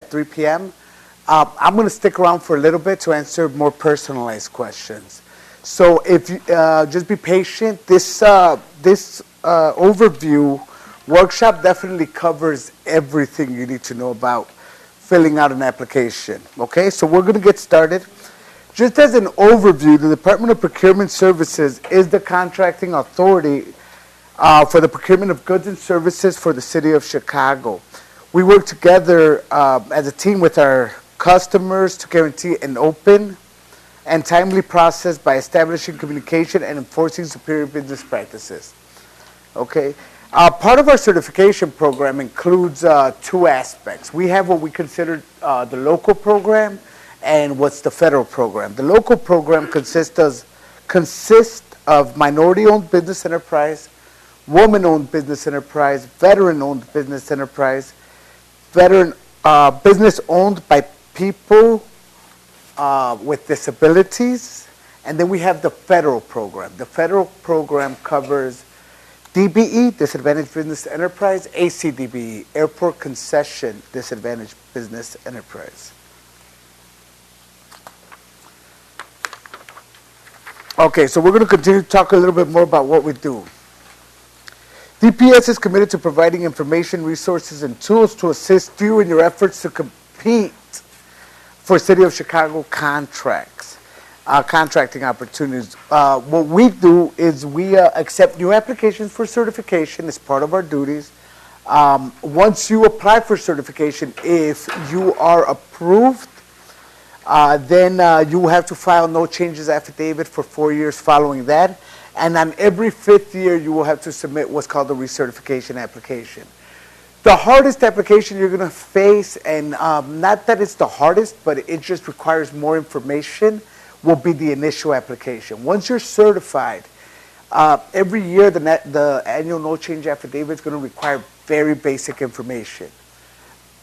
3 p.m. I'm going to stick around for a little bit to answer more personalized questions. So if you just be patient, this overview workshop definitely covers everything you need to know about filling out an application. Okay, so we're going to get started. Just as an overview, the Department of Procurement Services is the contracting authority for the procurement of goods and services for the city of Chicago. We work together as a team with our customers to guarantee an open and timely process by establishing communication and enforcing superior business practices. Okay. Part of our certification program includes two aspects. We have what we consider the local program and what's the federal program. The local program consists of minority-owned business enterprise, woman-owned business enterprise, veteran-owned business enterprise, business owned by people with disabilities, and then we have the federal program. The federal program covers DBE, Disadvantaged Business Enterprise, ACDBE, Airport Concession, Disadvantaged Business Enterprise. Okay, so we're going to continue to talk a little bit more about what we do. DPS is committed to providing information, resources, and tools to assist you in your efforts to compete for City of Chicago contracts, contracting opportunities. What we do is we accept new applications for certification as part of our duties. Once you apply for certification, if you are approved, then you have to file no changes affidavit for 4 years following that. And on every 5th year, you will have to submit what's called a recertification application. The hardest application you're going to face, and not that it's the hardest, but it just requires more information, will be the initial application. Once you're certified, every year the annual no change affidavit is going to require very basic information.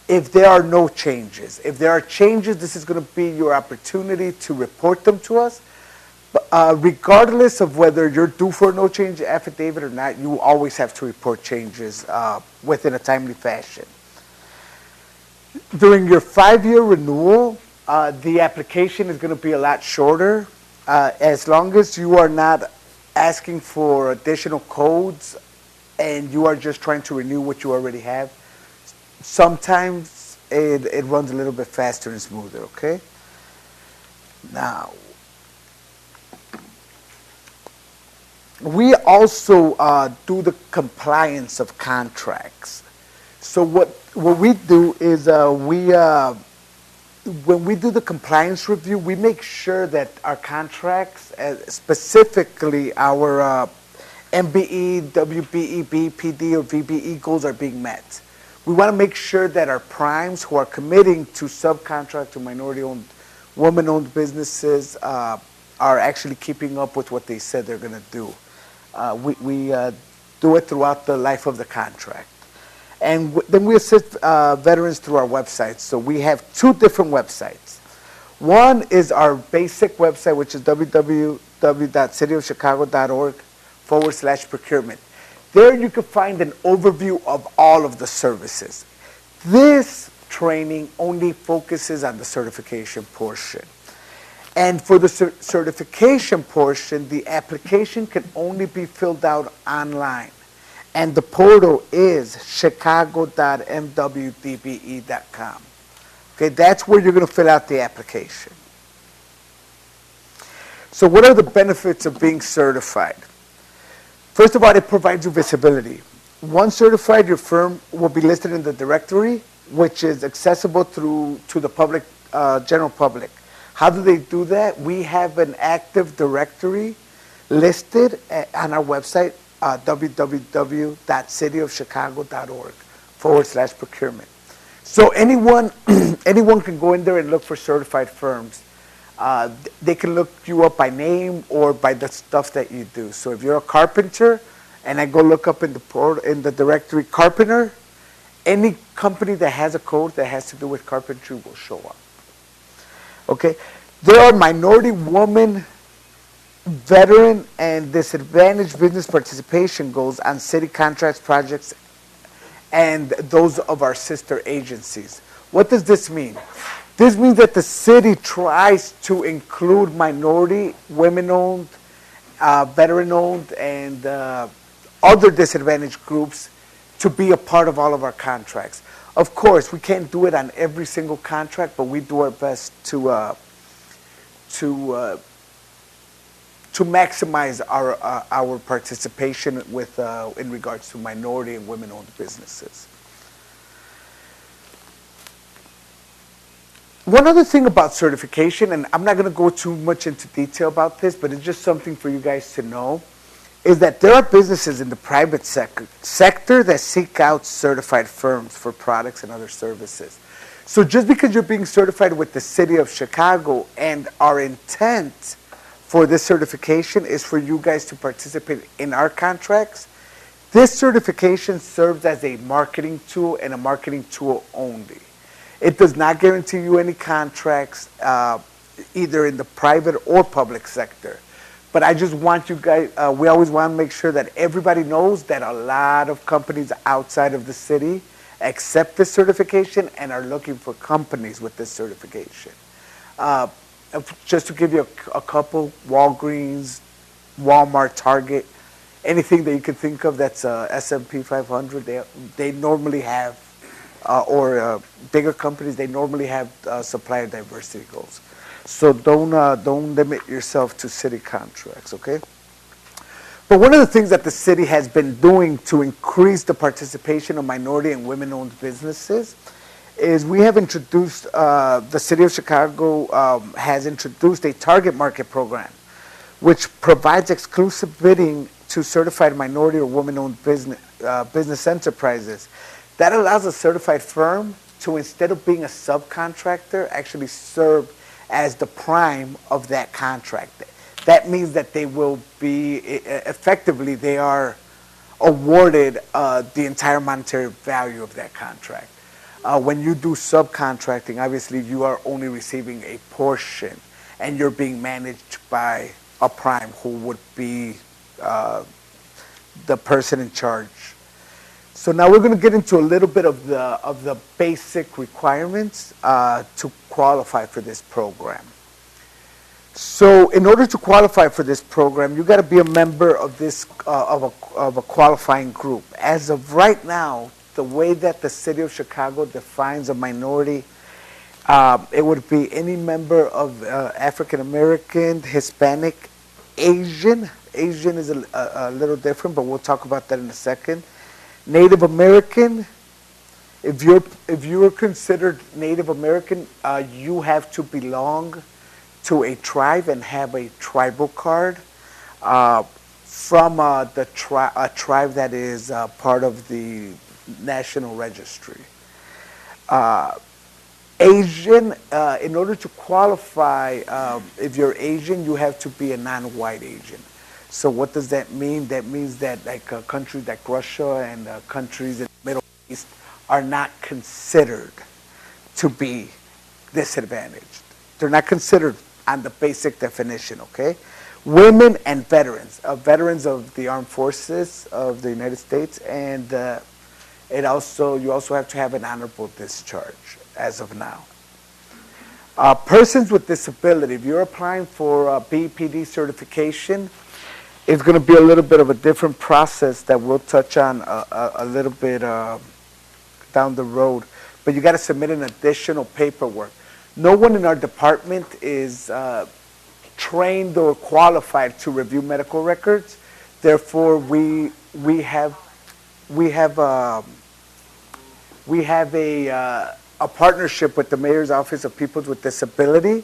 If there are no changes, if there are changes, this is going to be your opportunity to report them to us. Regardless of whether you're due for a no change affidavit or not, you always have to report changes within a timely fashion. During your 5-year renewal, the application is going to be a lot shorter. As long as you are not asking for additional codes and you are just trying to renew what you already have, sometimes it runs a little bit faster and smoother, okay? Now, we also do the compliance of contracts. So what we do is when we do the compliance review, we make sure that our contracts, specifically our MBE, WBE, BEPD, or VBE goals are being met. We want to make sure that our primes who are committing to subcontract to minority-owned, woman-owned businesses are actually keeping up with what they said they're going to do. We do it throughout the life of the contract. And then we assist veterans through our websites. So we have 2 different websites. One is our basic website, which is www.cityofchicago.org/procurement. There you can find an overview of all of the services. This training only focuses on the certification portion. And for the certification portion, the application can only be filled out online. And the portal is chicago.mwdbe.com. Okay, that's where you're going to fill out the application. So what are the benefits of being certified? First of all, it provides you visibility. Once certified, your firm will be listed in the directory, which is accessible to the public, general public. How do they do that? We have an active directory listed on our website, www.cityofchicago.org/procurement. So anyone can go in there and look for certified firms. They can look you up by name or by the stuff that you do. So if you're a carpenter, and I go look up in the directory carpenter, any company that has a code that has to do with carpentry will show up. Okay, there are minority, woman, veteran, and disadvantaged business participation goals on city contracts, projects, and those of our sister agencies. What does this mean? This means that the city tries to include minority, women-owned, veteran-owned, and other disadvantaged groups to be a part of all of our contracts. Of course, we can't do it on every single contract, but we do our best to maximize our participation with in regards to minority and women-owned businesses. One other thing about certification, and I'm not going to go too much into detail about this, but it's just something for you guys to know, is that there are businesses in the private sector that seek out certified firms for products and other services. So just because you're being certified with the City of Chicago, and our intent for this certification is for you guys to participate in our contracts, this certification serves as a marketing tool and a marketing tool only. It does not guarantee you any contracts, either in the private or public sector. But I just want you guys, we always want to make sure that everybody knows that a lot of companies outside of the city accept this certification and are looking for companies with this certification. Just to give you a couple, Walgreens, Walmart, Target, anything that you can think of that's S&P 500, they normally have, or bigger companies, they normally have supplier diversity goals. So don't limit yourself to city contracts, okay? But one of the things that the city has been doing to increase the participation of minority and women-owned businesses is we have introduced, the City of Chicago has introduced a target market program, which provides exclusive bidding to certified minority or women-owned business enterprises. That allows a certified firm to, instead of being a subcontractor, actually serve as the prime of that contract. That means that they will be, effectively, they are awarded the entire monetary value of that contract. When you do subcontracting, obviously you are only receiving a portion, and you're being managed by a prime who would be the person in charge. So now we're going to get into a little bit of the basic requirements to qualify for this program. So in order to qualify for this program, you got to be a member of this of a qualifying group. As of right now, the way that the City of Chicago defines a minority, it would be any member of African American, Hispanic, Asian. Asian is a little different, but we'll talk about that in a second. Native American. If you're considered Native American, you have to belong to a tribe and have a tribal card from a tribe that is part of the National Registry. Asian, in order to qualify, if you're Asian, you have to be a non-white Asian. So what does that mean? That means that like countries like Russia and countries in the Middle East are not considered to be disadvantaged. They're not considered on the basic definition, okay? Women and veterans, veterans of the armed forces of the United States, and you also have to have an honorable discharge as of now. Persons with disability, if you're applying for BEPD certification, it's going to be a little bit of a different process that we'll touch on a little bit down the road. But you got to submit an additional paperwork. No one in our department is trained or qualified to review medical records. Therefore, we have a partnership with the Mayor's Office of People with Disability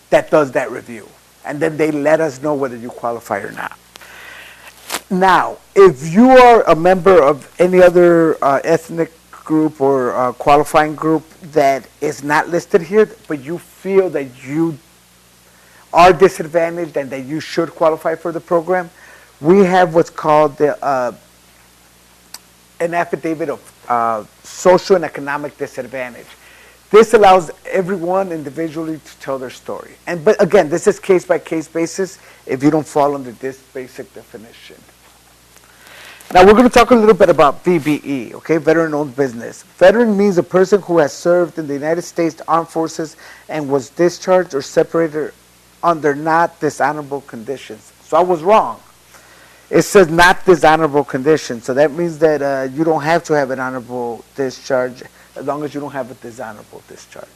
that does that review. And then they let us know whether you qualify or not. Now, if you are a member of any other ethnic group or qualifying group that is not listed here, but you feel that you are disadvantaged and that you should qualify for the program, we have what's called an affidavit of social and economic disadvantage. This allows everyone individually to tell their story. But again, this is case-by-case basis if you don't fall under this basic definition. Now we're going to talk a little bit about VBE, okay, veteran-owned business. Veteran means a person who has served in the United States Armed Forces and was discharged or separated under not dishonorable conditions. So I was wrong. It says not dishonorable conditions, so that means that you don't have to have an honorable discharge as long as you don't have a dishonorable discharge.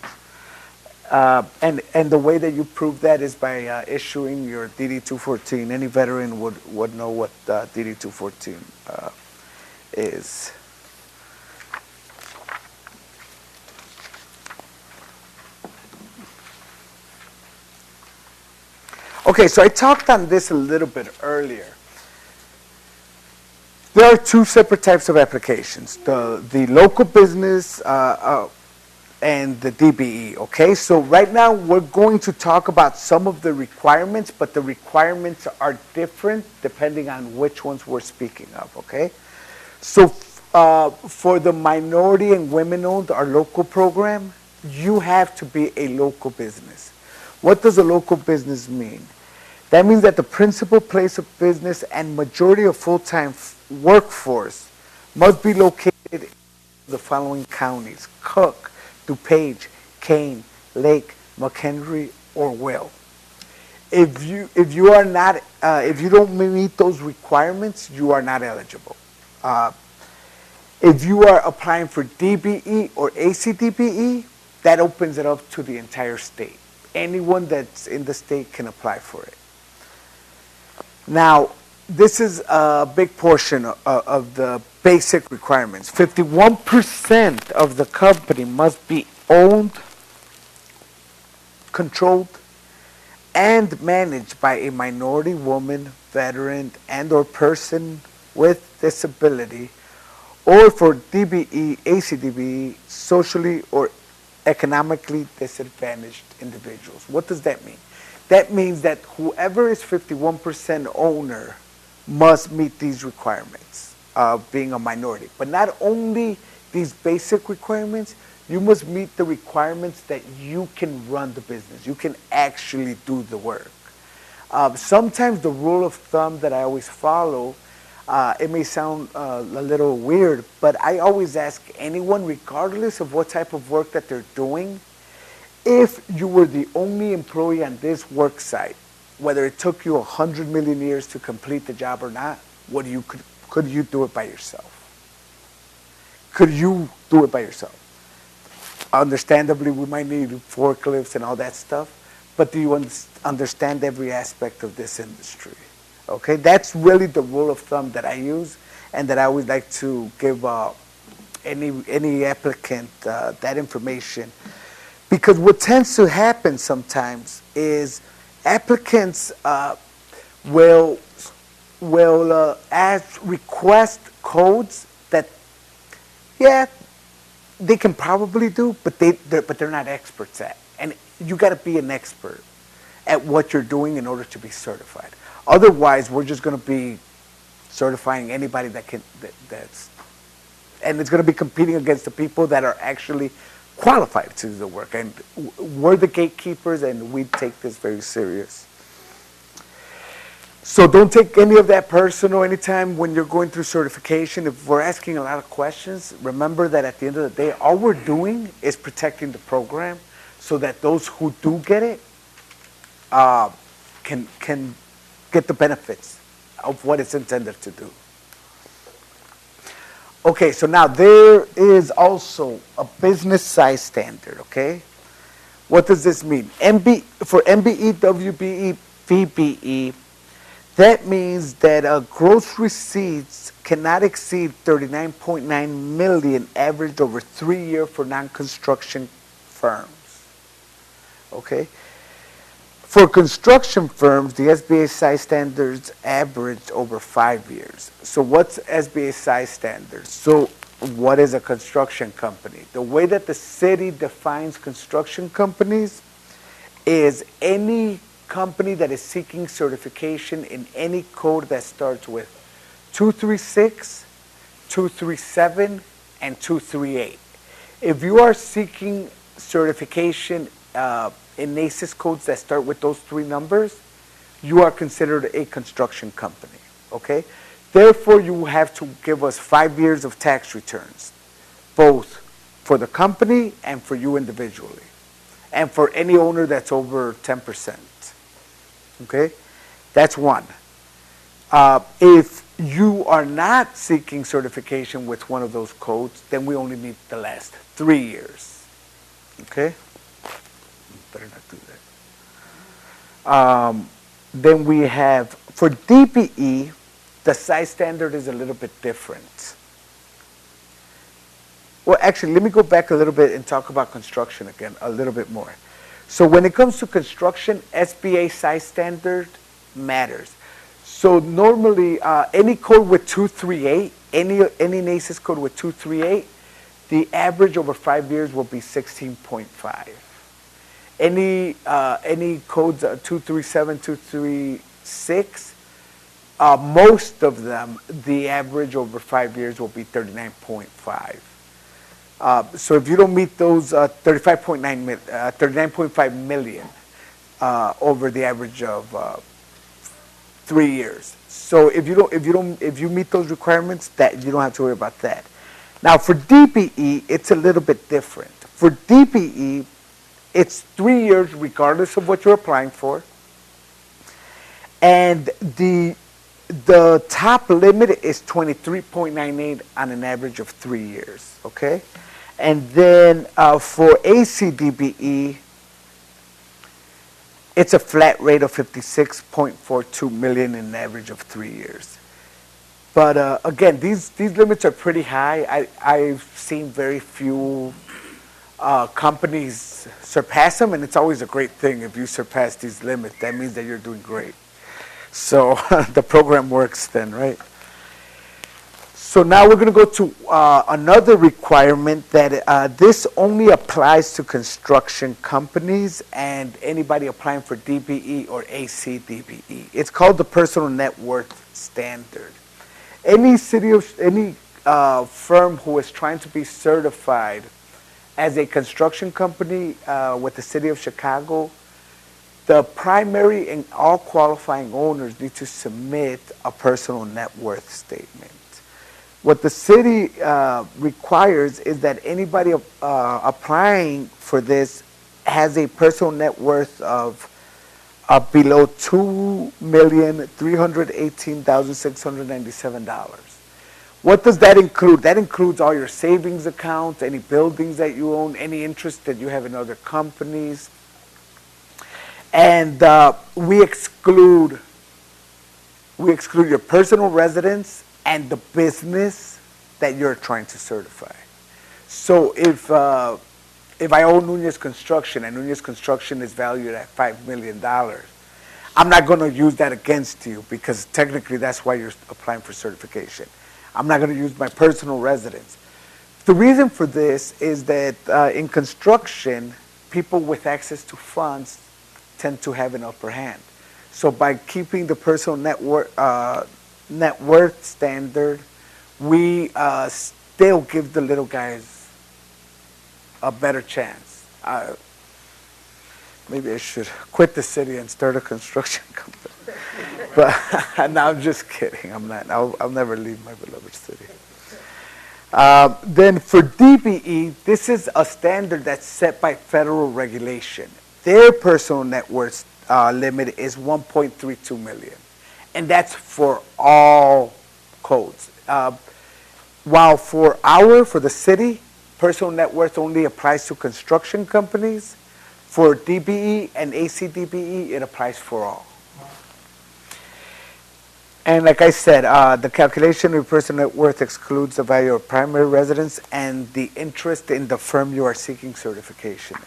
And the way that you prove that is by issuing your DD-214. Any veteran would know what DD-214 is. Okay, so I talked on this a little bit earlier. There are two separate types of applications, the local business and the DBE, okay? So right now we're going to talk about some of the requirements, but the requirements are different depending on which ones we're speaking of, okay? So for the minority and women-owned, our local program, you have to be a local business. What does a local business mean? That means that the principal place of business and majority of full-time workforce must be located in the following counties: Cook, DuPage, Kane, Lake, McHenry, or Will. If you are not, if you don't meet those requirements, you are not eligible. If you are applying for DBE or ACDBE, that opens it up to the entire state. Anyone that's in the state can apply for it. Now, this is a big portion of the basic requirements. 51% of the company must be owned, controlled, and managed by a minority woman, veteran, and or person with disability, or for DBE, ACDBE, socially or economically disadvantaged individuals. What does that mean? That means that whoever is 51% owner must meet these requirements of being a minority. But not only these basic requirements, you must meet the requirements that you can run the business. You can actually do the work. Sometimes the rule of thumb that I always follow, it may sound a little weird, but I always ask anyone, regardless of what type of work that they're doing, if you were the only employee on this work site, whether it took you 100 million years to complete the job or not, could you do it by yourself? Could you do it by yourself? Understandably, we might need forklifts and all that stuff, but do you understand every aspect of this industry? Okay, that's really the rule of thumb that I use and that I would like to give any applicant that information. Because what tends to happen sometimes is applicants will request codes that, yeah, they can probably do, but they're not experts at. And you got to be an expert at what you're doing in order to be certified. Otherwise, we're just going to be certifying anybody that's, and it's going to be competing against the people that are actually qualified to do the work. And we're the gatekeepers, and we take this very serious. So don't take any of that personal anytime when you're going through certification. If we're asking a lot of questions, remember that at the end of the day, all we're doing is protecting the program so that those who do get it can get the benefits of what it's intended to do. Okay, so now there is also a business size standard, okay? What does this mean? For MBE, WBE, VBE, that means that gross receipts cannot exceed 39.9 million averaged over 3 years for non-construction firms, okay? For construction firms, the SBA size standards averaged over 5 years. So what's SBA size standards? So what is a construction company? The way that the city defines construction companies is any company that is seeking certification in any code that starts with 236, 237, and 238. If you are seeking certification in NACIS codes that start with those three numbers, you are considered a construction company, okay? Therefore, you have to give us 5 years of tax returns, both for the company and for you individually, and for any owner that's over 10%. Okay? That's one. If you are not seeking certification with one of those codes, then we only need the last 3 years. Okay? Better not do that. Then we have, for DBE, the size standard is a little bit different. Well, actually, let me go back a little bit and talk about construction again a little bit more. So when it comes to construction, SBA size standard matters. So normally, any code with 238, any NACES code with 238, the average over 5 years will be 16.5. Any codes 237, 236, most of them, the average over 5 years will be 39.5. So if you don't meet those 39.5 million over the average of 3 years. So if you meet those requirements, that you don't have to worry about that. Now for DBE, it's a little bit different. For DBE, it's 3 years regardless of what you're applying for. And the top limit is 23.98 on an average of 3 years, okay? And then for ACDBE, it's a flat rate of 56.42 million in an average of 3 years. But again, these limits are pretty high. I've seen very few companies surpass them, and it's always a great thing if you surpass these limits. That means that you're doing great. So the program works then, right? So now we're going to go to another requirement that this only applies to construction companies and anybody applying for DBE or ACDBE. It's called the Personal Net Worth Standard. Any firm who is trying to be certified as a construction company with the city of Chicago, the primary and all qualifying owners need to submit a personal net worth statement. What the city requires is that anybody applying for this has a personal net worth of below $2,318,697. What does that include? That includes all your savings accounts, any buildings that you own, any interest that you have in other companies. And we exclude your personal residence and the business that you're trying to certify. So if I own Nunez Construction and Nunez Construction is valued at $5 million, I'm not going to use that against you because technically that's why you're applying for certification. I'm not going to use my personal residence. The reason for this is that in construction, people with access to funds tend to have an upper hand. So by keeping the personal net worth standard, we still give the little guys a better chance. Maybe I should quit the city and start a construction company. But no, I'm just kidding. I'm not. I'll never leave my beloved city. Then for DBE, this is a standard that's set by federal regulation. Their personal net worth limit is 1.32 million, and that's for all codes. While for the city, personal net worth only applies to construction companies. For DBE and ACDBE, it applies for all. And like I said, the calculation of personal net worth excludes the value of primary residence and the interest in the firm you are seeking certification in.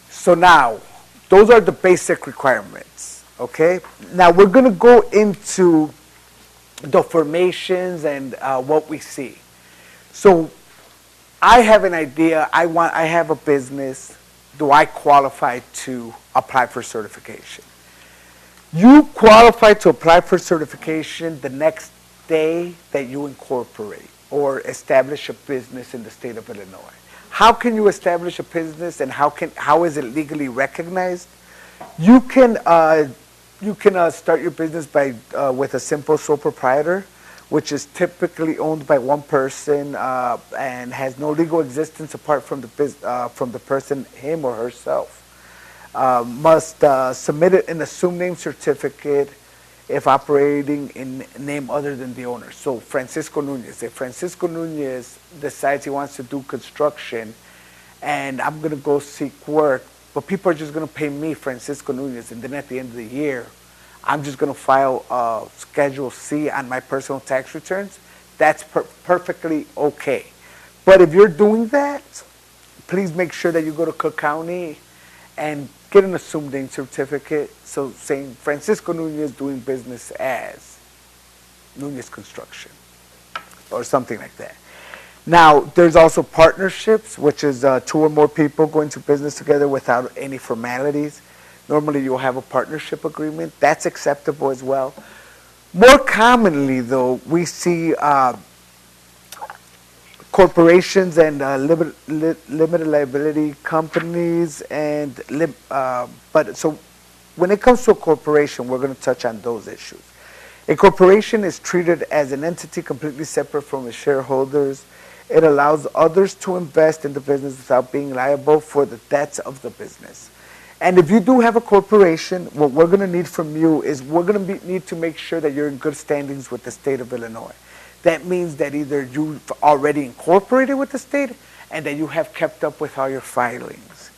So now, those are the basic requirements, okay? Now we're going to go into the formations and what we see. So I have an idea. I have a business. Do I qualify to apply for certification? You qualify to apply for certification the next day that you incorporate or establish a business in the state of Illinois. How can you establish a business and how is it legally recognized? You can You can start your business by with a simple sole proprietor, which is typically owned by one person and has no legal existence apart from the person, him or herself. Must submit an assumed name certificate if operating in name other than the owner. So Francisco Nunez, if Francisco Nunez decides he wants to do construction and I'm going to go seek work, but people are just going to pay me, Francisco Nunez, and then at the end of the year, I'm just going to file Schedule C on my personal tax returns, that's perfectly okay. But if you're doing that, please make sure that you go to Cook County and get an assumed name certificate, so saying Francisco Nunez doing business as Nunez Construction or something like that. Now, there's also partnerships, which is 2 or more people going to business together without any formalities. Normally, you'll have a partnership agreement. That's acceptable as well. More commonly, though, we see corporations and limited liability companies, but so when it comes to a corporation, we're going to touch on those issues. A corporation is treated as an entity completely separate from its shareholders. It allows others to invest in the business without being liable for the debts of the business. And if you do have a corporation, what we're going to need from you is we're going to need to make sure that you're in good standings with the state of Illinois. That means that either you've already incorporated with the state and that you have kept up with all your filings.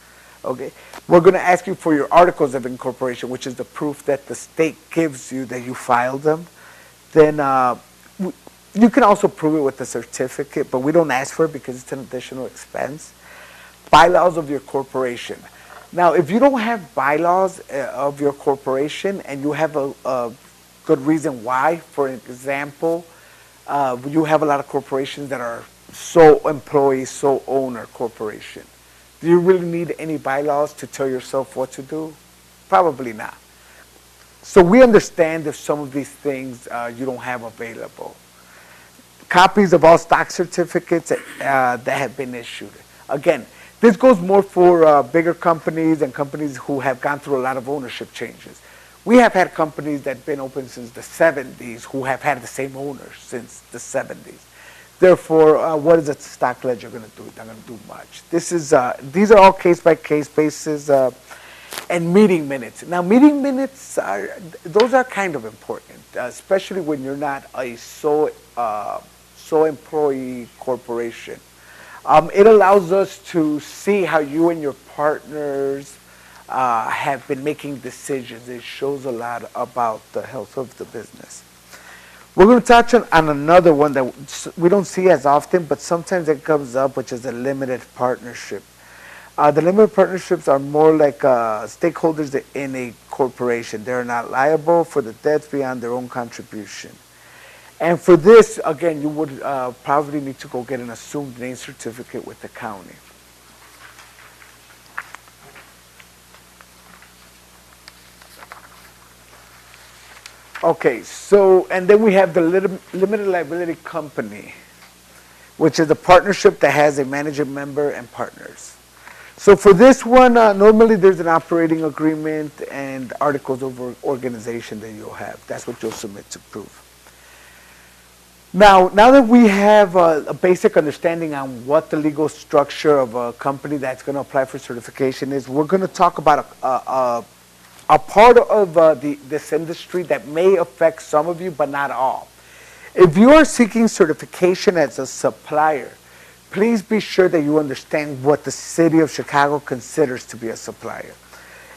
Okay? We're going to ask you for your articles of incorporation, which is the proof that the state gives you that you filed them. Then you can also prove it with a certificate, but we don't ask for it because it's an additional expense. Bylaws of your corporation. Now, if you don't have bylaws of your corporation and you have a good reason why, for example, you have a lot of corporations that are sole employee, sole owner corporation. Do you really need any bylaws to tell yourself what to do? Probably not. So we understand if some of these things you don't have available. Copies of all stock certificates that have been issued. Again, this goes more for bigger companies and companies who have gone through a lot of ownership changes. We have had companies that have been open since the 70s who have had the same owners since the 70s. Therefore, what is a stock ledger going to do? It's not going to do much. These are all case-by-case basis and meeting minutes. Now, meeting minutes, those are kind of important, especially when you're not a sole employee corporation. It allows us to see how you and your partners have been making decisions. It shows a lot about the health of the business. We're going to touch on another one that we don't see as often, but sometimes it comes up, which is a limited partnership. The limited partnerships are more like stakeholders in a corporation. They're not liable for the debts beyond their own contribution. And for this, again, you would probably need to go get an assumed name certificate with the county. Okay, so, and then we have the limited liability company, which is a partnership that has a managing member and partners. So for this one, normally there's an operating agreement and articles of organization that you'll have. That's what you'll submit to prove. Now that we have a basic understanding on what the legal structure of a company that's going to apply for certification is, we're going to talk about a part of this industry that may affect some of you, but not all. If you are seeking certification as a supplier, please be sure that you understand what the city of Chicago considers to be a supplier.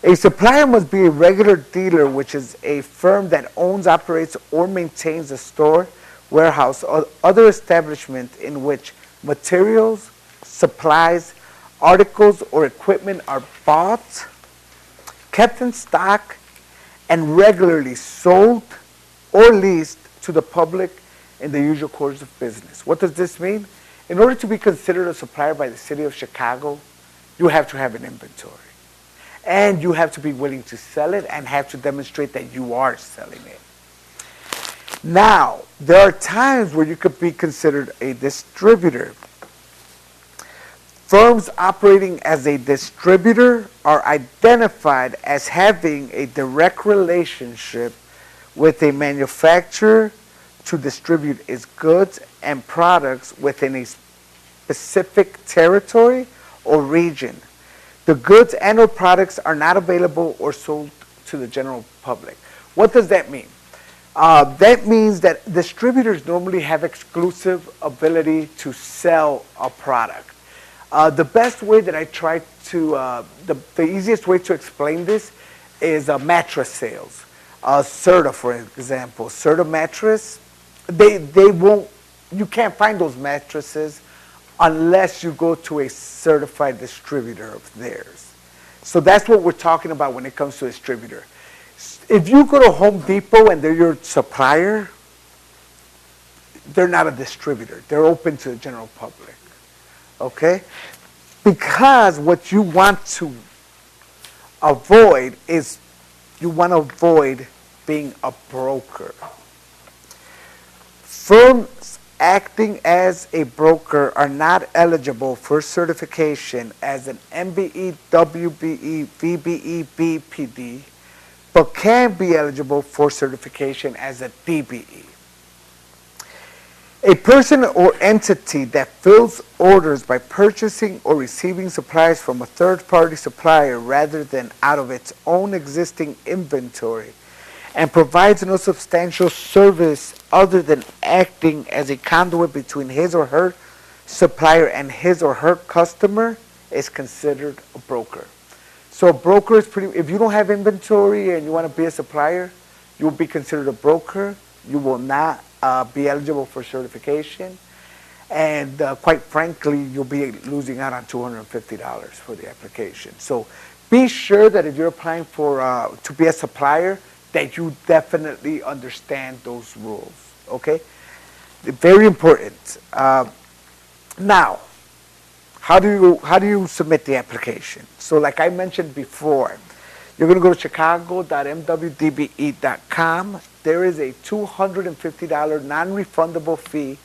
A supplier must be a regular dealer, which is a firm that owns, operates, or maintains a store, warehouse, or other establishment in which materials, supplies, articles, or equipment are bought, kept in stock, and regularly sold or leased to the public in the usual course of business. What does this mean? In order to be considered a supplier by the city of Chicago, you have to have an inventory. And you have to be willing to sell it and have to demonstrate that you are selling it. Now, there are times where you could be considered a distributor. Firms operating as a distributor are identified as having a direct relationship with a manufacturer to distribute its goods and products within a specific territory or region. The goods and or products are not available or sold to the general public. What does that mean? That means that distributors normally have exclusive ability to sell a product. The best way that I try to, the easiest way to explain this is mattress sales. Serta, for example, Serta mattress, they won't, you can't find those mattresses unless you go to a certified distributor of theirs. So that's what we're talking about when it comes to a distributor. If you go to Home Depot and they're your supplier, they're not a distributor. They're open to the general public. Okay? Because what you want to avoid is you want to avoid being a broker. Firms acting as a broker are not eligible for certification as an MBE, WBE, VBE, BEPD, but can be eligible for certification as a DBE. A person or entity that fills orders by purchasing or receiving supplies from a third-party supplier rather than out of its own existing inventory and provides no substantial service other than acting as a conduit between his or her supplier and his or her customer is considered a broker. So a broker is pretty, if you don't have inventory and you want to be a supplier, you will be considered a broker. You will not be eligible for certification, and quite frankly, you'll be losing out on $250 for the application. So be sure that if you're applying for to be a supplier, that you definitely understand those rules. Okay, very important. Now, how do you submit the application? So, like I mentioned before, you're going to go to chicago.mwdbe.com. There is a $250 non-refundable fee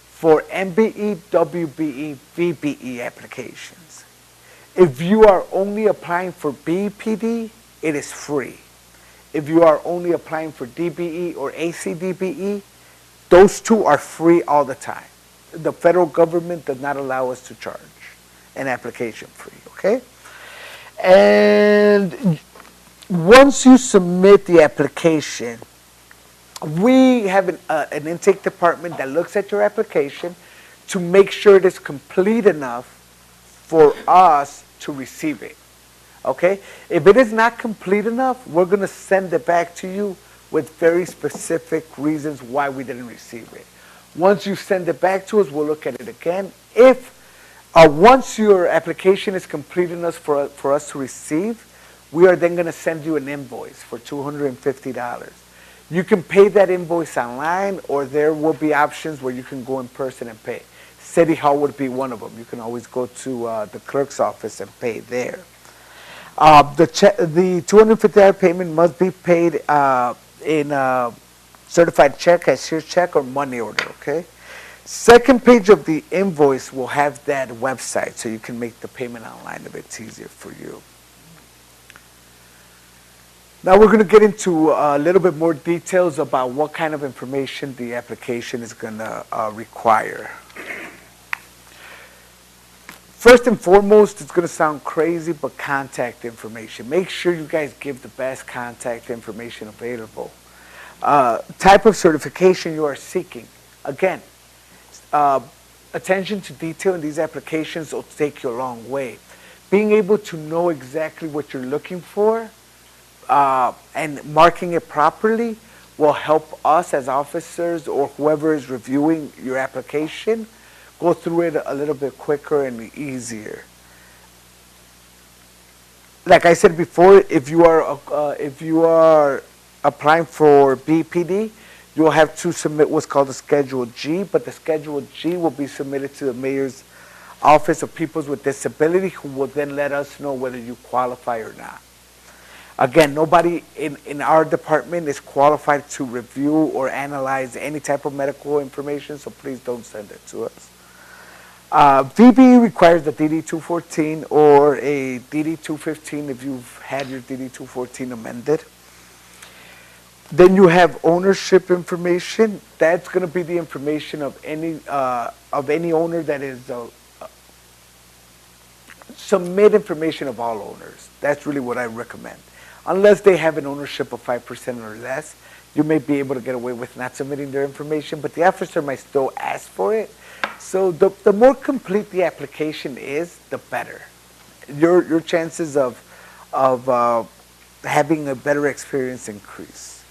for MBE, WBE, VBE applications. If you are only applying for BEPD, it is free. If you are only applying for DBE or ACDBE, those two are free all the time. The federal government does not allow us to charge an application fee, okay? And once you submit the application, we have an intake department that looks at your application to make sure it is complete enough for us to receive it. Okay? If it is not complete enough, we're going to send it back to you with very specific reasons why we didn't receive it. Once you send it back to us, we'll look at it again. If once your application is complete enough for us to receive, we are then going to send you an invoice for $250. You can pay that invoice online, or there will be options where you can go in person and pay. City Hall would be one of them. You can always go to the clerk's office and pay there. The $250 payment must be paid in a certified check, cashier's check, or money order, okay? Second page of the invoice will have that website, so you can make the payment online if it's easier for you. Now we're going to get into a little bit more details about what kind of information the application is going to require. First and foremost, it's going to sound crazy, but contact information. Make sure you guys give the best contact information available. Type of certification you are seeking. Again, attention to detail in these applications will take you a long way. Being able to know exactly what you're looking for and marking it properly will help us as officers or whoever is reviewing your application go through it a little bit quicker and easier. Like I said before, if you are applying for BEPD, you will have to submit what's called a Schedule G, but the Schedule G will be submitted to the Mayor's Office of Peoples with Disability, who will then let us know whether you qualify or not. Again, nobody in our department is qualified to review or analyze any type of medical information, so please don't send it to us. VBE requires the DD-214 or a DD-215 if you've had your DD-214 amended. Then you have ownership information. That's going to be the information of any owner that is submit information of all owners. That's really what I recommend. Unless they have an ownership of 5% or less, you may be able to get away with not submitting their information, but the officer might still ask for it. So the more complete the application is, the better. Your chances of having a better experience increase.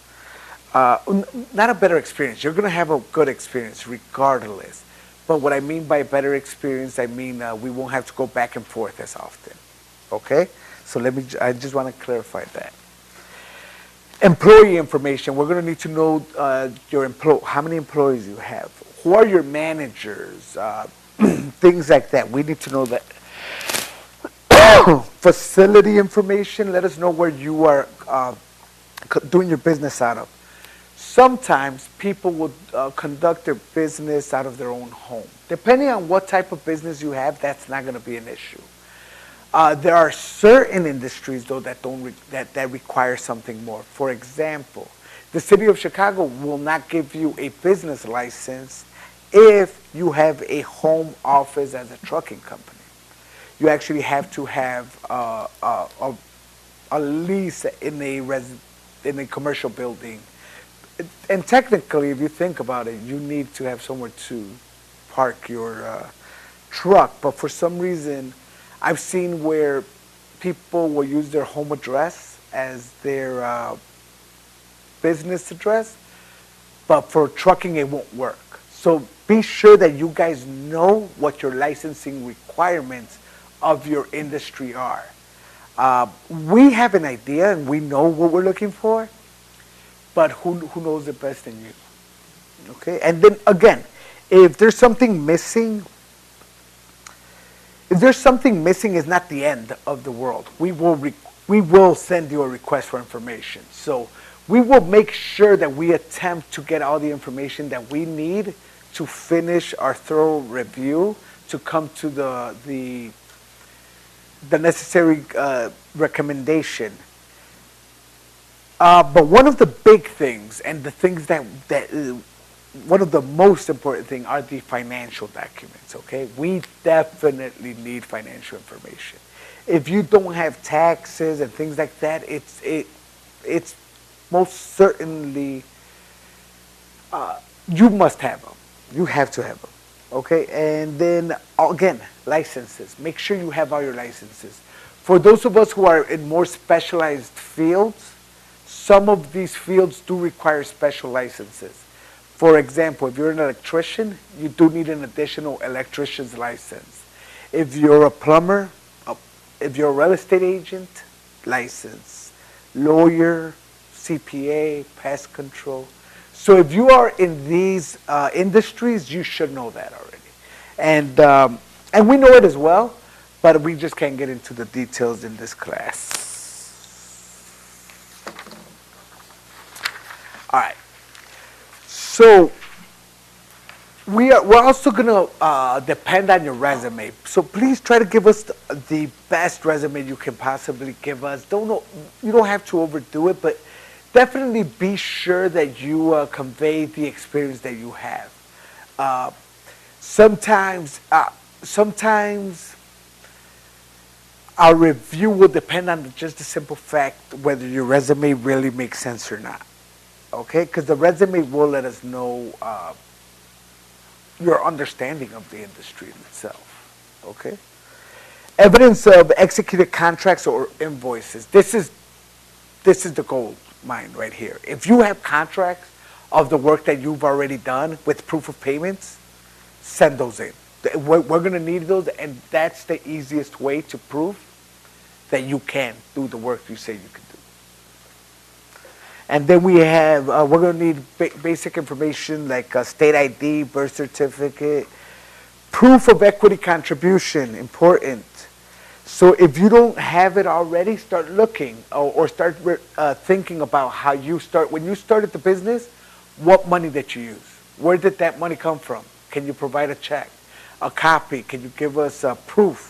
Not a better experience. You're going to have a good experience regardless. But what I mean by better experience, I mean we won't have to go back and forth as often. Okay? So I just want to clarify that. Employee information. We're going to need to know how many employees you have. Who are your managers? Things like that. We need to know that. Facility information. Let us know where you are doing your business out of. Sometimes people will conduct their business out of their own home. Depending on what type of business you have, that's not going to be an issue. There are certain industries, though, that require something more. For example, the city of Chicago will not give you a business license if you have a home office as a trucking company. You actually have to have a lease in a commercial building. And technically, if you think about it, you need to have somewhere to park your truck. But for some reason, I've seen where people will use their home address as their business address, but for trucking, it won't work. So be sure that you guys know what your licensing requirements of your industry are. We have an idea and we know what we're looking for, but who knows it best than you? Okay, and then again, if there's something missing, it's not the end of the world. We will send you a request for information. So we will make sure that we attempt to get all the information that we need to finish our thorough review to come to the necessary recommendation. But one of the big things, and the things that one of the most important things are the financial documents, okay? We definitely need financial information. If you don't have taxes and things like that, it's most certainly, you must have them. You have to have them, okay? And then, again, licenses. Make sure you have all your licenses. For those of us who are in more specialized fields, some of these fields do require special licenses. For example, if you're an electrician, you do need an additional electrician's license. If you're a plumber, if you're a real estate agent, license. Lawyer, CPA, pest control. So if you are in these industries, you should know that already. And we know it as well, but we just can't get into the details in this class. All right. So we're also going to depend on your resume. So please try to give us the best resume you can possibly give us. You don't have to overdo it, but definitely be sure that you convey the experience that you have. Sometimes our review will depend on just the simple fact whether your resume really makes sense or not. Okay, because the resume will let us know your understanding of the industry in itself. Okay, evidence of executed contracts or invoices. This is the gold mine right here. If you have contracts of the work that you've already done with proof of payments, send those in. We're going to need those, and that's the easiest way to prove that you can do the work you say you can do. And then we have, we're going to need basic information like state ID, birth certificate, proof of equity contribution, important. So if you don't have it already, start looking or start thinking about how you when you started the business, what money that you use. Where did that money come from? Can you provide a check? a copy? Can you give us proof?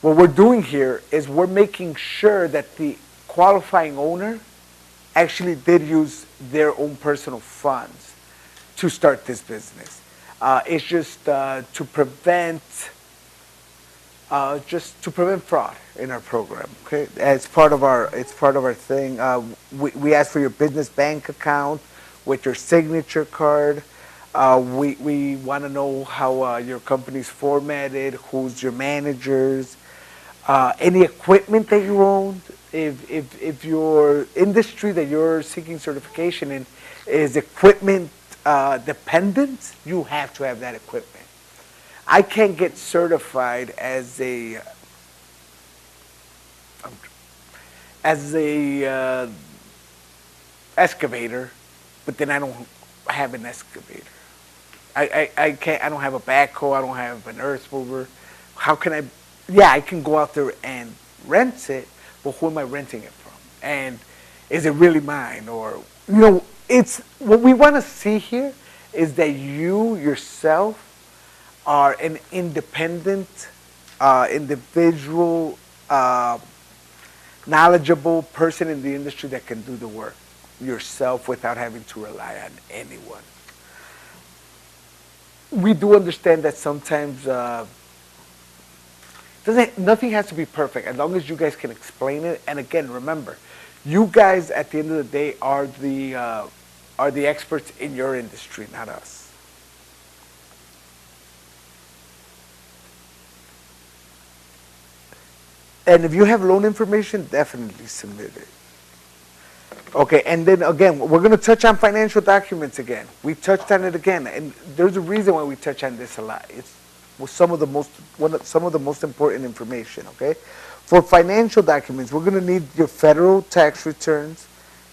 What we're doing here is we're making sure that the qualifying owner actually did use their own personal funds to start this business. It's just to prevent fraud in our program. Okay, it's part of our thing. We ask for your business bank account with your signature card. We want to know how your company's formatted, who's your managers, any equipment that you own. If your industry that you're seeking certification in is equipment dependent, you have to have that equipment. I can't get certified as a excavator, but then I don't have an excavator. I can't. I don't have a backhoe. I don't have an earth mover. How can I? Yeah, I can go out there and rent it, but who am I renting it from? And is it really mine? Or it's what we want to see here is that you yourself are an independent, individual, knowledgeable person in the industry that can do the work yourself without having to rely on anyone. We do understand that sometimes nothing has to be perfect as long as you guys can explain it. And again, remember, you guys at the end of the day are the experts in your industry, not us. And if you have loan information, definitely submit it. Okay, and then again, we're going to touch on financial documents again. We touched on it again, and there's a reason why we touch on this a lot. It's some of the most important information. Okay, for financial documents, we're going to need your federal tax returns,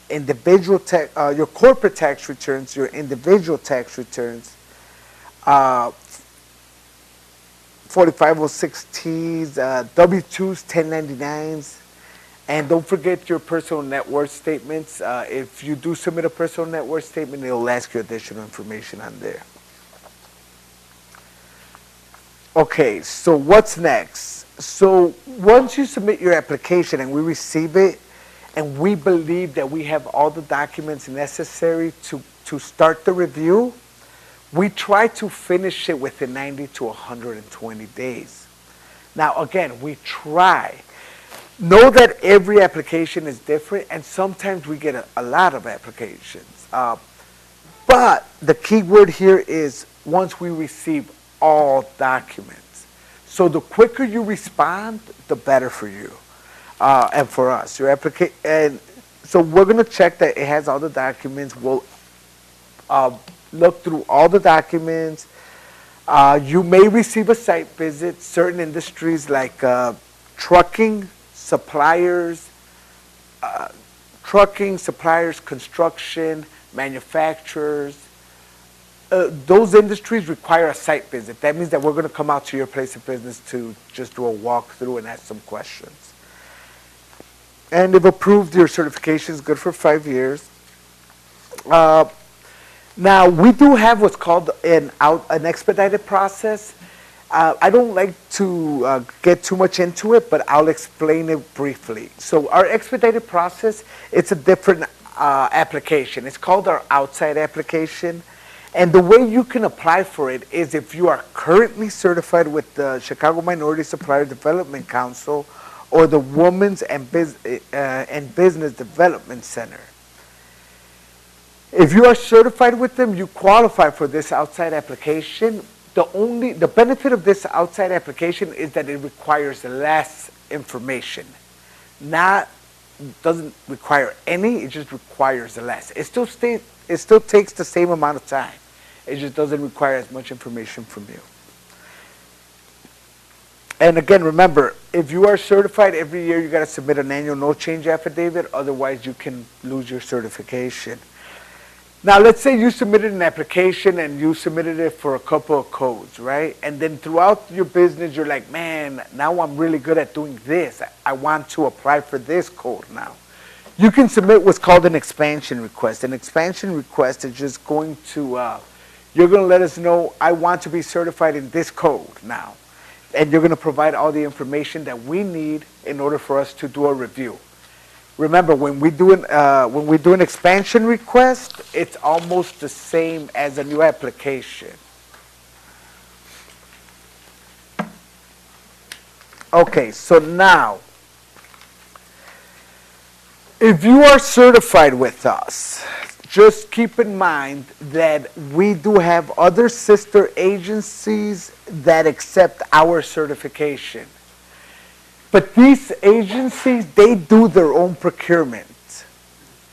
your corporate tax returns, your individual tax returns, 4506Ts, W-2s, 1099s, and don't forget your personal net worth statements. If you do submit a personal net worth statement, it'll ask you additional information on there. Okay, so what's next? So once you submit your application and we receive it, and we believe that we have all the documents necessary to start the review, we try to finish it within 90 to 120 days. Now, again, we try. Know that every application is different, and sometimes we get a lot of applications. But the key word here is once we receive all documents. So the quicker you respond, the better for you and for us. And so we're going to check that it has all the documents. We'll look through all the documents. You may receive a site visit. Certain industries like trucking, suppliers, construction, manufacturers, those industries require a site visit. That means that we're going to come out to your place of business to just do a walkthrough and ask some questions. And if approved, your certification is good for 5 years. Now, we do have what's called an expedited process. I don't like to get too much into it, but I'll explain it briefly. So our expedited process, it's a different application. It's called our outside application. And the way you can apply for it is if you are currently certified with the Chicago Minority Supplier Development Council or the Women's and Business Development Center. If you are certified with them, you qualify for this outside application. The benefit of this outside application is that it requires less information. Doesn't require any, it just requires less. It still takes the same amount of time. It just doesn't require as much information from you. And again, remember, if you are certified every year, you got to submit an annual no change affidavit, otherwise you can lose your certification. Now, let's say you submitted an application and you submitted it for a couple of codes, right? And then throughout your business, you're like, man, now I'm really good at doing this. I want to apply for this code now. You can submit what's called an expansion request. An expansion request is just going to You're going to let us know, I want to be certified in this code now. And you're going to provide all the information that we need in order for us to do a review. Remember, when we do an expansion request, it's almost the same as a new application. Okay, so now, if you are certified with us, just keep in mind that we do have other sister agencies that accept our certification. But these agencies, they do their own procurement.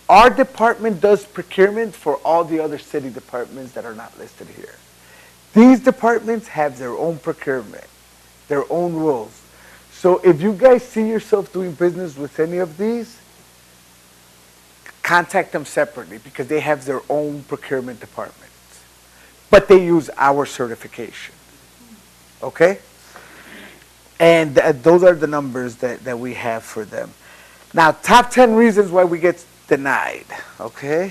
Our department does procurement for all the other city departments that are not listed here. These departments have their own procurement, their own rules. So if you guys see yourself doing business with any of these, contact them separately because they have their own procurement departments. But they use our certification. Okay? And those are the numbers that we have for them. Now, top 10 reasons why we get denied. Okay?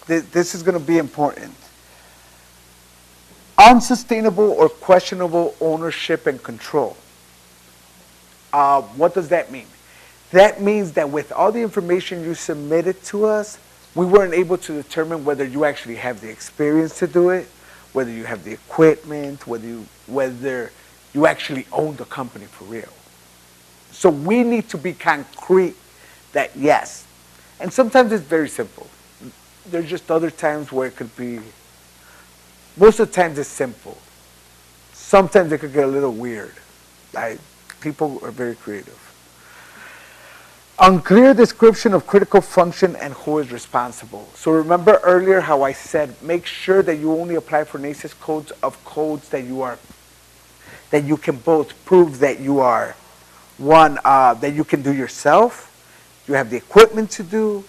This is going to be important. Unsustainable or questionable ownership and control. What does that mean? That means that with all the information you submitted to us, we weren't able to determine whether you actually have the experience to do it, whether you have the equipment, whether you actually own the company for real. So we need to be concrete that yes. And sometimes it's very simple. There's just other times where it could be, most of the times it's simple. Sometimes it could get a little weird. People are very creative. Unclear description of critical function and who is responsible. So remember earlier how I said make sure that you only apply for NACES codes of codes that you can both prove that you are one that you can do yourself, you have the equipment to do,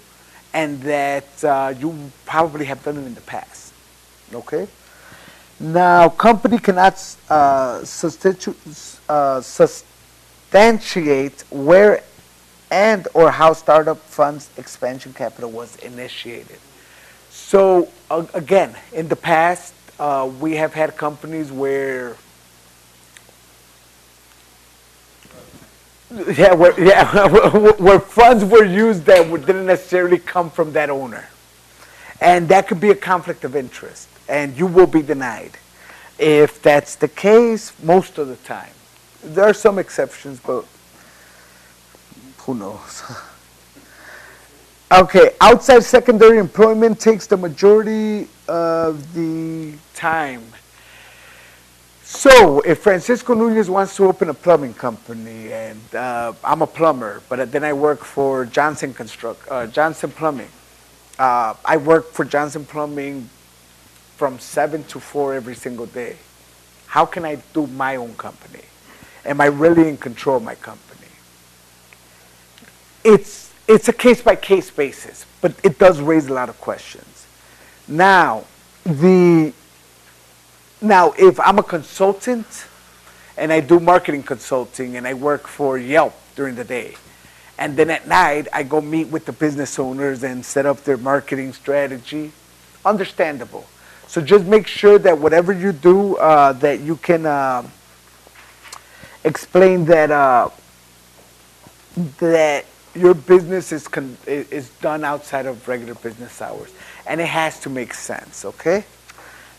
and that you probably have done it in the past. Okay? Now, company cannot substantiate where and or how startup funds expansion capital was initiated. So again, in the past, we have had companies where where funds were used that didn't necessarily come from that owner. And that could be a conflict of interest, and you will be denied. If that's the case, most of the time. There are some exceptions, but who knows? Okay, outside secondary employment takes the majority of the time. So, if Francisco Nunez wants to open a plumbing company, and I'm a plumber, but then I work for Johnson Plumbing. I work for Johnson Plumbing from 7 to 4 every single day. How can I do my own company? Am I really in control of my company? It's a case-by-case basis, but it does raise a lot of questions. Now, if I'm a consultant and I do marketing consulting and I work for Yelp during the day, and then at night I go meet with the business owners and set up their marketing strategy, understandable. So just make sure that whatever you do, that you can explain that that your business is done outside of regular business hours, and it has to make sense. Okay.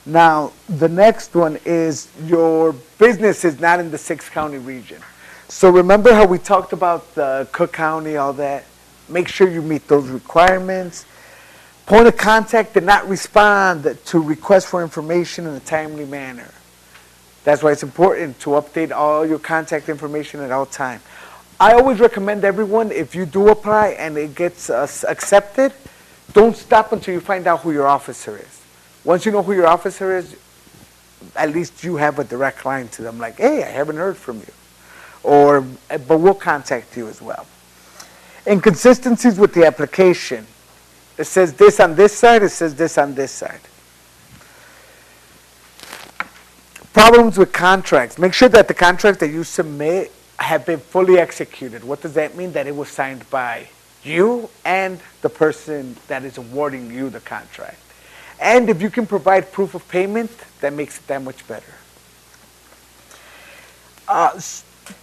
Now the next one is your business is not in the 6-county region. So remember how we talked about the Cook County, all that. Make sure you meet those requirements. Point of contact did not respond to requests for information in a timely manner. That's why it's important to update all your contact information at all times. I always recommend everyone, if you do apply and it gets accepted, don't stop until you find out who your officer is. Once you know who your officer is, at least you have a direct line to them, like, hey, I haven't heard from you. But we'll contact you as well. Inconsistencies with the application. It says this on this side, it says this on this side. Problems with contracts. Make sure that the contracts that you submit have been fully executed. What does that mean? That it was signed by you and the person that is awarding you the contract. And if you can provide proof of payment, that makes it that much better.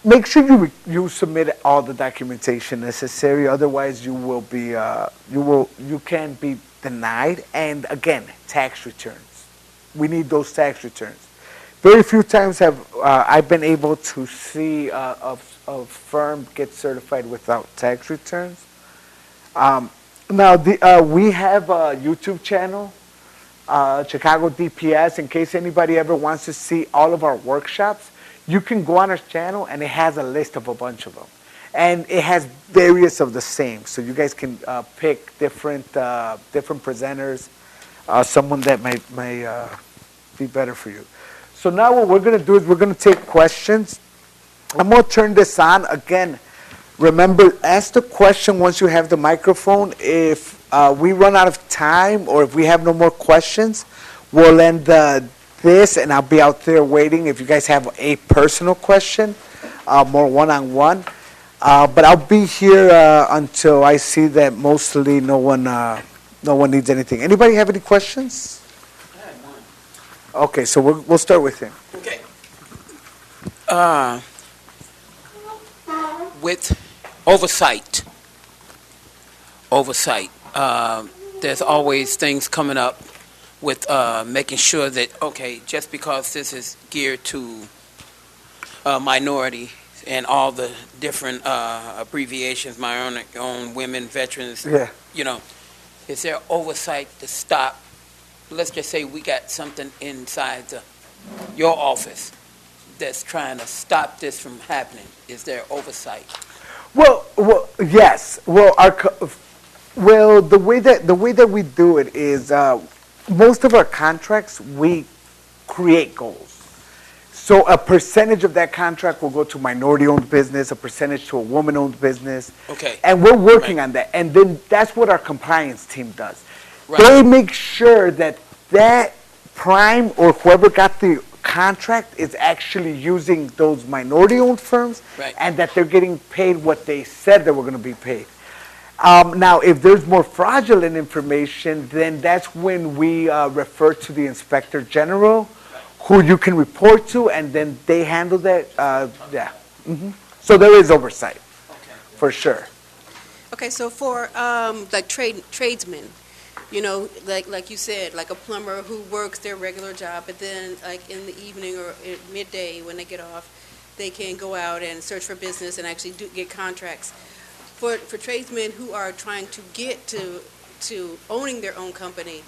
Make sure you submit all the documentation necessary. Otherwise, you can be denied. And again, tax returns. We need those tax returns. Very few times have I've been able to see a firm get certified without tax returns. Now, we have a YouTube channel, Chicago DPS. In case anybody ever wants to see all of our workshops, you can go on our channel, and it has a list of a bunch of them. And it has various of the same, so you guys can pick different presenters, someone that might be better for you. So now what we're going to do is we're going to take questions. I'm going to turn this on. Again, remember, ask the question once you have the microphone. If we run out of time or if we have no more questions, we'll end this, and I'll be out there waiting if you guys have a personal question, more one-on-one. But I'll be here until I see that mostly no one needs anything. Anybody have any questions? I have one. Okay, so we'll start with him. Okay. With oversight, there's always things coming up with making sure that, okay, just because this is geared to minority and all the different abbreviations, my own women, veterans, Yeah. Is there oversight to stop? Let's just say we got something inside your office that's trying to stop this from happening. Is there oversight? Well, yes. Well, the way that we do it is most of our contracts we create goals. So a percentage of that contract will go to minority-owned business, a percentage to a woman-owned business. Okay. And we're working on that. And then that's what our compliance team does. Right. They make sure that prime or whoever got the contract is actually using those minority-owned firms, right, and that they're getting paid what they said they were going to be paid. Now, if there's more fraudulent information, then that's when we refer to the Inspector General, who you can report to, and then they handle that. Yeah. Mm-hmm. So there is oversight, for sure. Okay, so for like tradesmen, like you said, like a plumber who works their regular job, but then like in the evening or at midday when they get off, they can go out and search for business and actually get contracts. For tradesmen who are trying to get to owning their own company,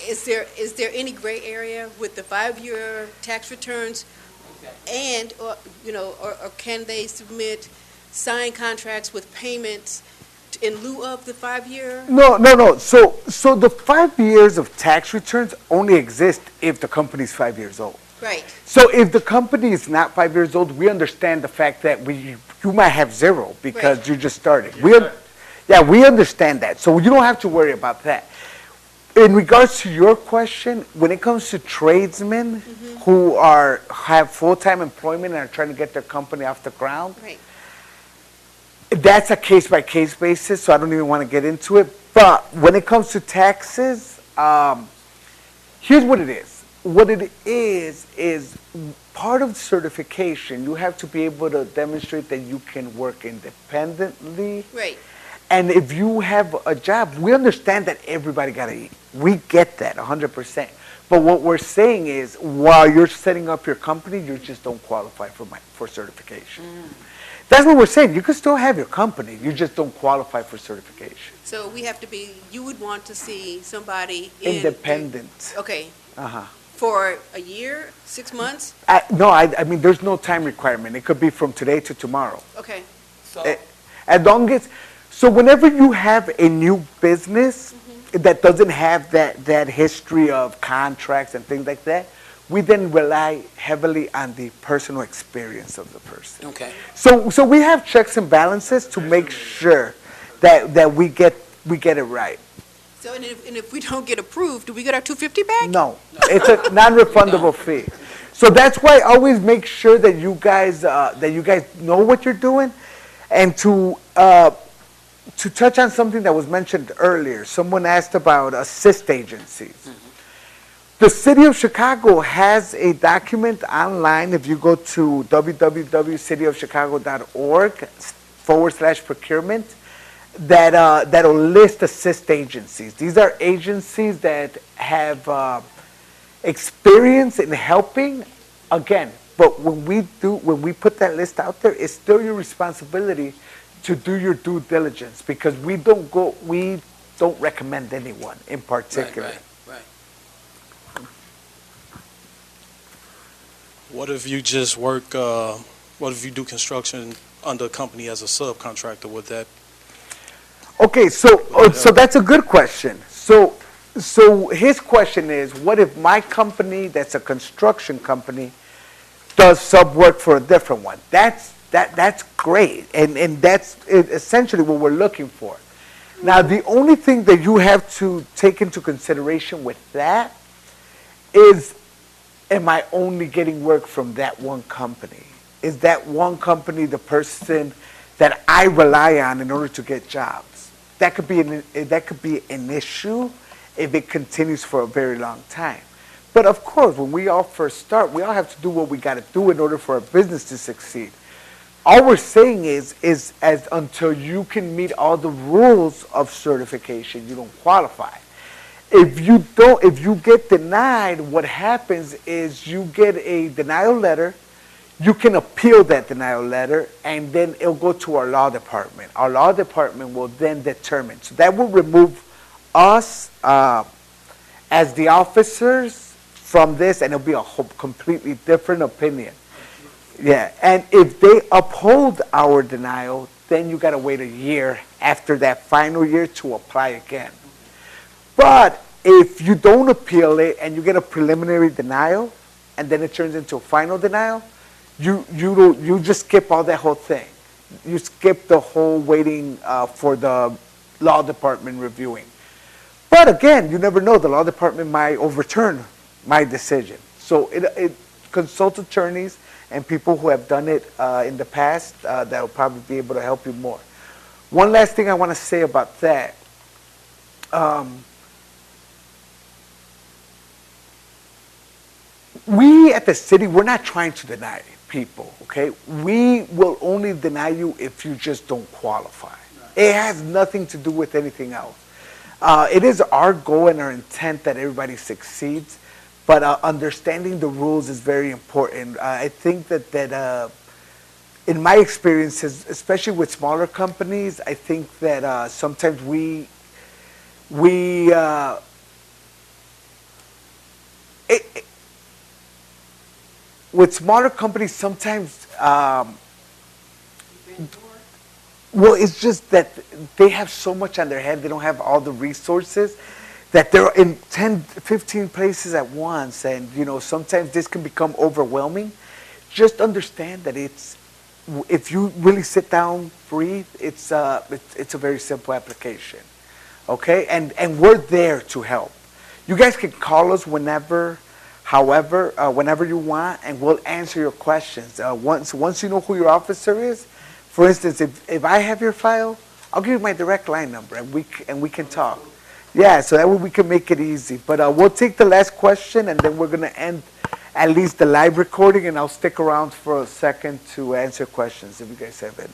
is there any gray area with the 5-year tax returns, and or can they submit signed contracts with payments in lieu of the 5-year? No. So the 5 years of tax returns only exist if the company's 5 years old. Right. So if the company is not 5 years old, we understand the fact that you might have zero because right, you just started. We understand that. So you don't have to worry about that. In regards to your question, when it comes to tradesmen mm-hmm, who have full-time employment and are trying to get their company off the ground, right, that's a case-by-case basis, so I don't even want to get into it. But when it comes to taxes, here's what it is. What it is part of certification, you have to be able to demonstrate that you can work independently. right. And if you have a job, we understand that everybody got to eat. We get that 100%. But what we're saying is, while you're setting up your company, you just don't qualify for certification. That's what we're saying. You can still have your company. You just don't qualify for certification. So you would want to see somebody Independent. Okay. Uh-huh. For a year, 6 months? No, I mean, there's no time requirement. It could be from today to tomorrow. Okay. As long as, so whenever you have a new business that doesn't have that history of contracts and things like that, we then rely heavily on the personal experience of the person. Okay. So we have checks and balances to make sure that we get it right. So and if we don't get approved, do we get our $250 back? No, it's a non-refundable fee. So that's why I always make sure that you guys know what you're doing, and to to touch on something that was mentioned earlier, someone asked about assist agencies. The city of Chicago has a document online. If you go to www.cityofchicago.org/procurement, that'll list assist agencies. These are agencies that have experience in helping. Again, but when we put that list out there, it's still your responsibility to do your due diligence, because we don't recommend anyone in particular. Right. What if you just work, what if you do construction under a company as a subcontractor? Would that? Okay, so that's a good question. So his question is, what if my company, that's a construction company, does sub work for a different one? That's great, and that's essentially what we're looking for. Now, the only thing that you have to take into consideration with that is, am I only getting work from that one company? Is that one company the person that I rely on in order to get jobs? That could be an issue if it continues for a very long time. But of course, when we all first start, we all have to do what we got to do in order for our business to succeed. All we're saying is as until you can meet all the rules of certification, you don't qualify. If you get denied, what happens is you get a denial letter. You can appeal that denial letter, and then it'll go to our law department. Our law department will then determine. So that will remove us as the officers from this, and it'll be a completely different opinion. Yeah, and if they uphold our denial, then you got to wait a year after that final year to apply again. But if you don't appeal it and you get a preliminary denial, and then it turns into a final denial, you just skip all that whole thing. You skip the whole waiting for the law department reviewing. But again, you never know. The law department might overturn my decision. So it consult attorneys and people who have done it in the past that will probably be able to help you more. One last thing I want to say about that. We at the city, we're not trying to deny people, okay? We will only deny you if you just don't qualify. It has nothing to do with anything else. It is our goal and our intent that everybody succeeds, but understanding the rules is very important. I think that in my experiences, especially with smaller companies, I think that sometimes with smaller companies, sometimes, well, it's just that they have so much on their head, they don't have all the resources, that they're in 10, 15 places at once, and sometimes this can become overwhelming. Just understand that if you really sit down, breathe, it's a very simple application, okay? And we're there to help. You guys can call us whenever you want, and we'll answer your questions. Once you know who your officer is, for instance, if I have your file, I'll give you my direct line number, and we can talk. Yeah, so that way we can make it easy. But we'll take the last question, and then we're going to end at least the live recording, and I'll stick around for a second to answer questions if you guys have any.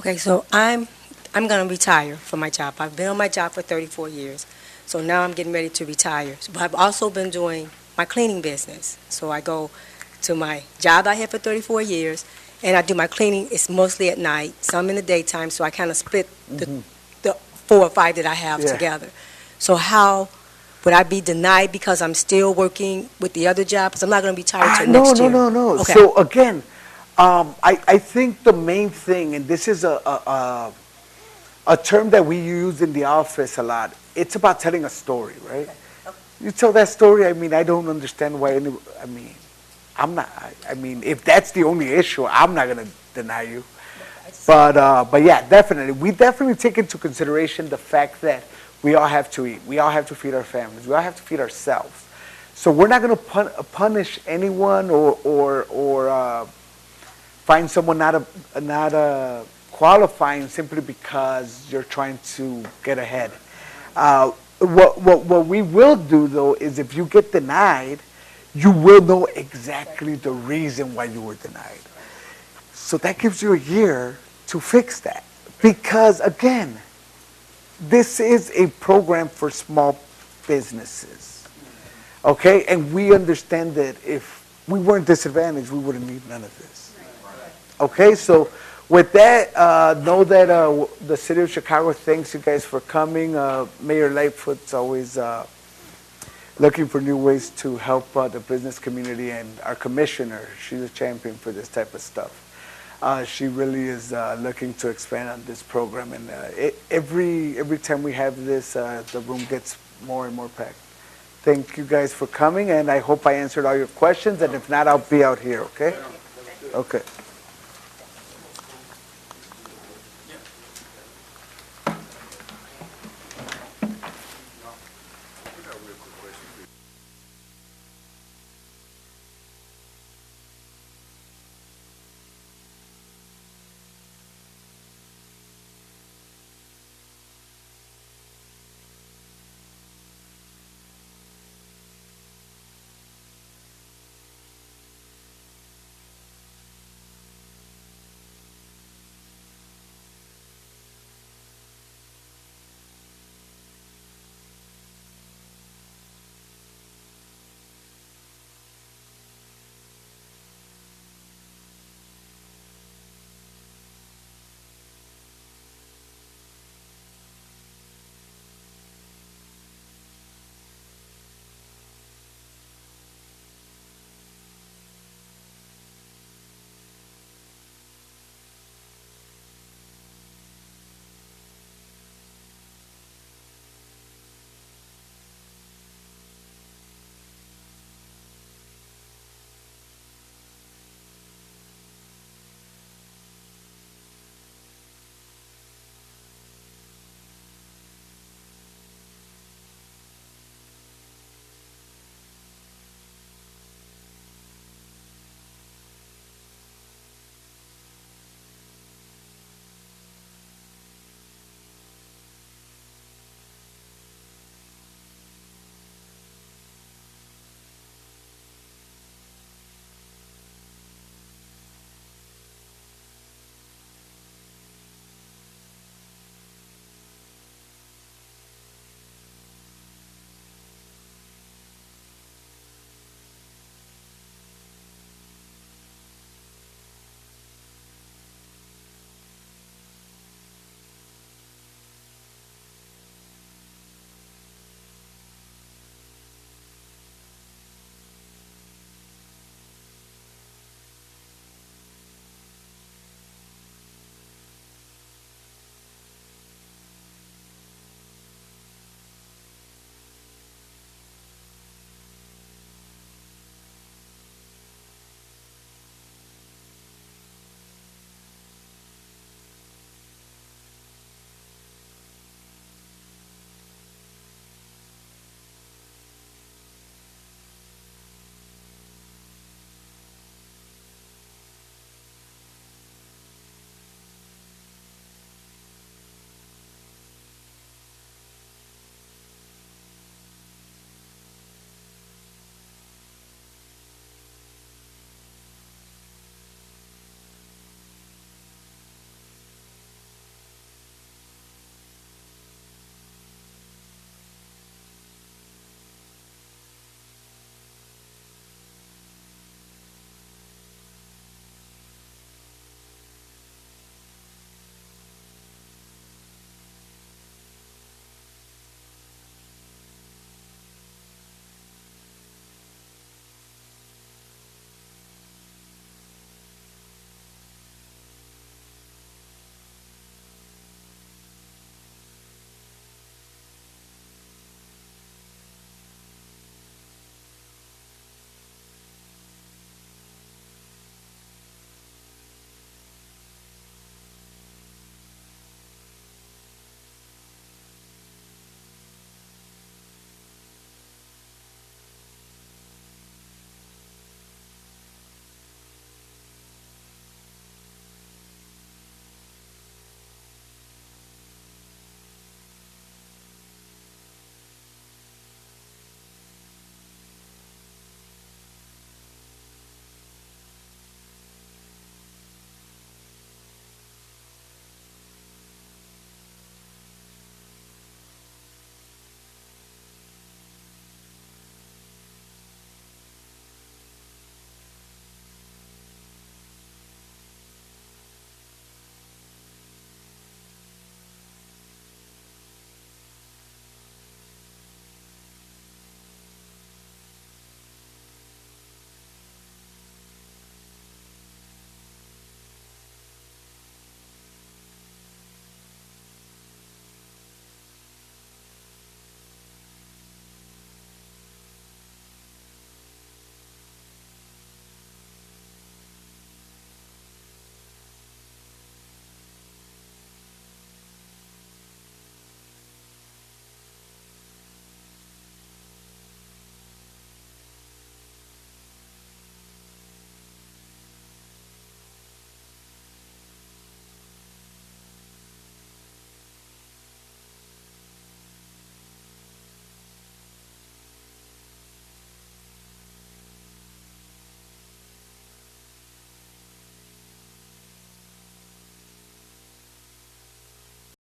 Okay, so I'm going to retire from my job. I've been on my job for 34 years, so now I'm getting ready to retire. But I've also been doing my cleaning business. So I go to my job I had for 34 years, and I do my cleaning. It's mostly at night, some in the daytime, so I kind of split the 4 or 5 that I have together. So how would I be denied because I'm still working with the other job? Because I'm not going to be retired till next year. No. Okay. So again, I think the main thing, and this is a term that we use in the office a lot, it's about telling a story, right? Okay. You tell that story, I don't understand why if that's the only issue, I'm not going to deny you. But yeah, definitely. We definitely take into consideration the fact that we all have to eat. We all have to feed our families. We all have to feed ourselves. So we're not going to punish anyone or find someone not qualifying simply because you're trying to get ahead. What we will do, though, is if you get denied, you will know exactly the reason why you were denied. So that gives you a year to fix that. Because, again, this is a program for small businesses. Okay? And we understand that if we weren't disadvantaged, we wouldn't need none of this. Okay? So with that, know that the City of Chicago thanks you guys for coming. Mayor Lightfoot's always looking for new ways to help the business community, and our commissioner, she's a champion for this type of stuff. She really is looking to expand on this program, and every time we have this, the room gets more and more packed. Thank you guys for coming, and I hope I answered all your questions, and if not, I'll be out here, okay? Okay.